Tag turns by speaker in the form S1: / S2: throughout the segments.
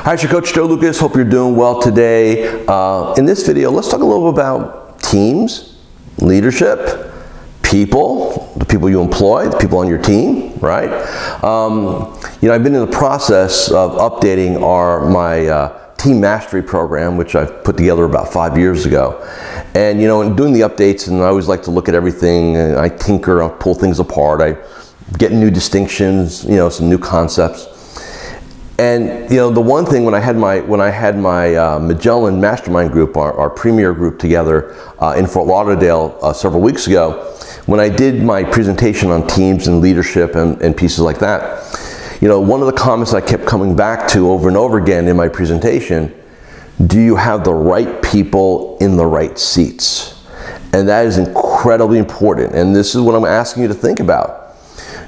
S1: Hi, it's your coach Joe Lucas. Hope you're doing well today. In this video, let's talk a little bit about teams, leadership, people, the people you employ, the people on your team, right? I've been in the process of updating my team mastery program, which I've put together about 5 years ago. And in doing the updates, and I always like to look at everything, and I tinker, I pull things apart, I get new distinctions, some new concepts. And the one thing when I had my Magellan Mastermind group, our premier group together in Fort Lauderdale several weeks ago, when I did my presentation on teams and leadership and pieces like that, one of the comments I kept coming back to over and over again in my presentation: do you have the right people in the right seats? And that is incredibly important. And this is what I'm asking you to think about.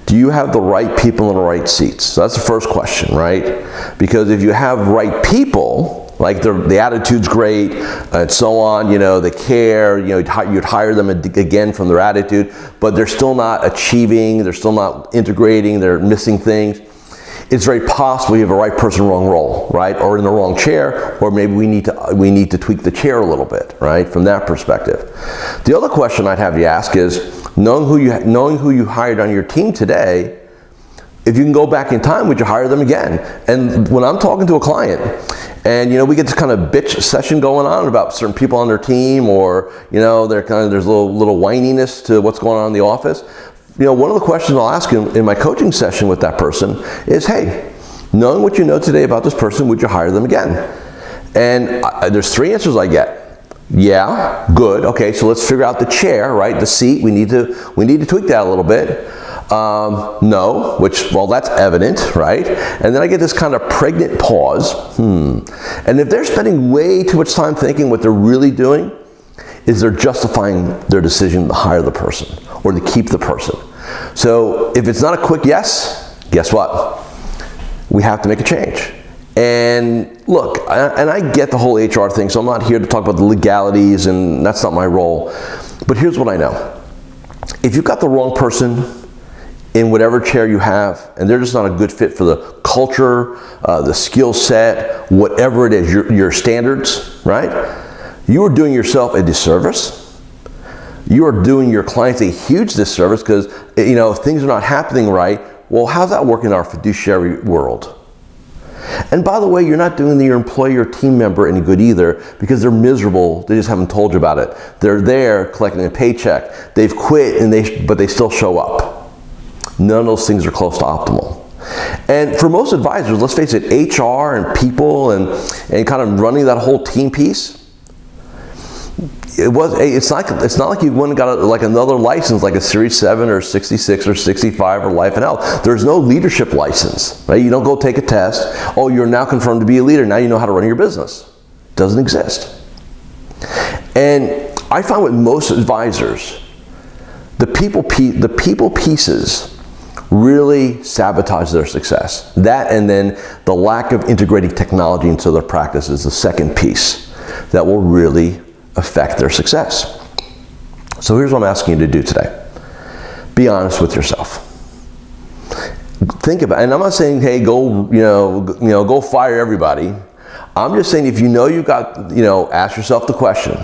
S1: Do you have the right people in the right seats? So that's the first question, right? Because if you have right people, like the attitude's great and so on, they care, you'd hire them again from their attitude, but they're still not achieving, they're still not integrating, they're missing things. It's very possible you have a right person, wrong role, right? Or in the wrong chair, or maybe we need to tweak the chair a little bit, right? From that perspective. The other question I'd have you ask is, knowing who you hired on your team today, if you can go back in time, would you hire them again? And when I'm talking to a client, and we get this kind of bitch session going on about certain people on their team, or there's a little whininess to what's going on in the office. One of the questions I'll ask him in my coaching session with that person is, hey, knowing what you know today about this person, would you hire them again? And there's 3 answers I get. Yeah, good. Okay, so let's figure out the chair, right? The seat. We need to tweak that a little bit. No, that's evident, right? And then I get this kind of pregnant pause. And if they're spending way too much time thinking, what they're really doing is they're justifying their decision to hire the person or to keep the person. So if it's not a quick yes, guess what? We have to make a change. And look, and I get the whole HR thing, so I'm not here to talk about the legalities, and that's not my role. But here's what I know. If you've got the wrong person in whatever chair you have, and they're just not a good fit for the culture, the skill set, whatever it is, your standards, right? You are doing yourself a disservice. You are doing your clients a huge disservice, because if things are not happening right, well, how's that working in our fiduciary world? And by the way, you're not doing your employee or team member any good either, because they're miserable. They just haven't told you about it. They're there collecting a paycheck. They've quit, but they still show up. None of those things are close to optimal. And for most advisors, let's face it, HR and people and kind of running that whole team piece, it's not like you went and got another license, like a Series 7 or 66 or 65 or Life and Health. There's no leadership license, right? You don't go take a test. Oh, you're now confirmed to be a leader. Now you know how to run your business. It doesn't exist. And I find with most advisors, the people pieces really sabotage their success. That, and then the lack of integrating technology into their practice, is the second piece that will really affect their success. So here's what I'm asking you to do today. Be honest with yourself. Think about, and I'm not saying, hey, go fire everybody. I'm just saying, if you've got, ask yourself the question: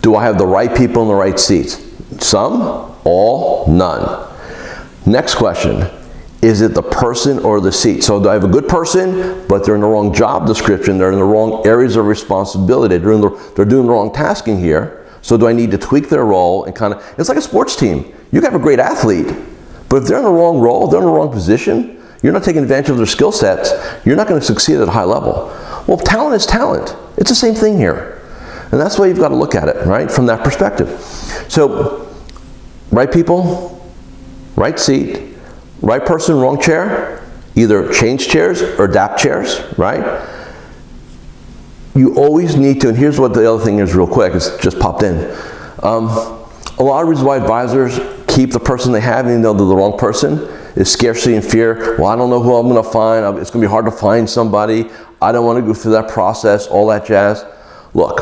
S1: do I have the right people in the right seats? Some, all, none. Next question: is it the person or the seat? So do I have a good person, but they're in the wrong job description, they're in the wrong areas of responsibility, they're doing the wrong tasking here. So do I need to tweak their role and it's like a sports team. You can have a great athlete, but if they're in the wrong role, they're in the wrong position, you're not taking advantage of their skill sets, you're not going to succeed at a high level. Well, talent is talent. It's the same thing here. And that's why you've got to look at it, right, from that perspective. So, right people, right seat, right person, wrong chair. Either change chairs or adapt chairs, right? You always need to, and here's what the other thing is real quick, it's just popped in. A lot of reasons why advisors keep the person they have, even though they're the wrong person, is scarcity and fear. Well, I don't know who I'm going to find. It's going to be hard to find somebody. I don't want to go through that process, all that jazz. Look,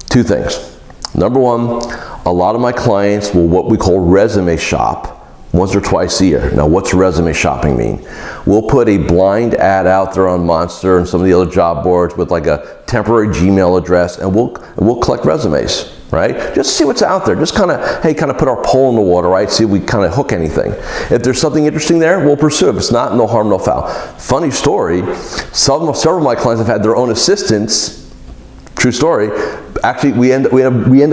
S1: 2 things. Number one, a lot of my clients will what we call resume shop once or twice a year. Now, what's resume shopping mean? We'll put a blind ad out there on Monster and some of the other job boards with like a temporary Gmail address, and we'll collect resumes, right? Just see what's out there. Just kind of, hey, kind of put our pole in the water, right? See if we kind of hook anything. If there's something interesting there, we'll pursue it. If it's not, no harm, no foul. Funny story, several of my clients have had their own assistants. True story. Actually, we end up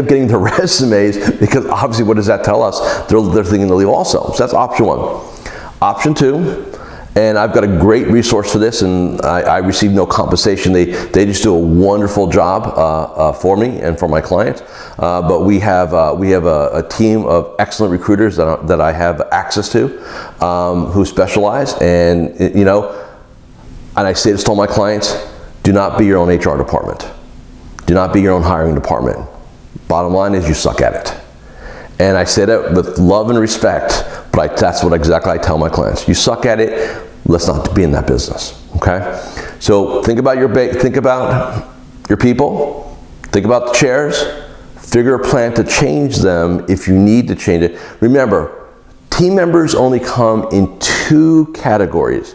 S1: getting the resumes because obviously, what does that tell us? They're thinking to leave also. So that's option one. Option two, and I've got a great resource for this, and I receive no compensation. They just do a wonderful job for me and for my clients. But we have a team of excellent recruiters that I have access to, who specialize, and and I say this to all my clients: do not be your own HR department. Do not be your own hiring department. Bottom line is you suck at it. And I say that with love and respect, but that's what exactly I tell my clients. You suck at it, let's not be in that business, okay? So think about your people, think about the chairs, figure a plan to change them if you need to change it. Remember, team members only come in two categories,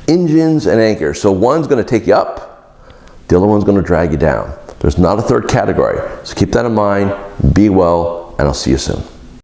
S1: engines and anchors. So one's gonna take you up, the other one's gonna drag you down. There's not a third category. So keep that in mind, be well, and I'll see you soon.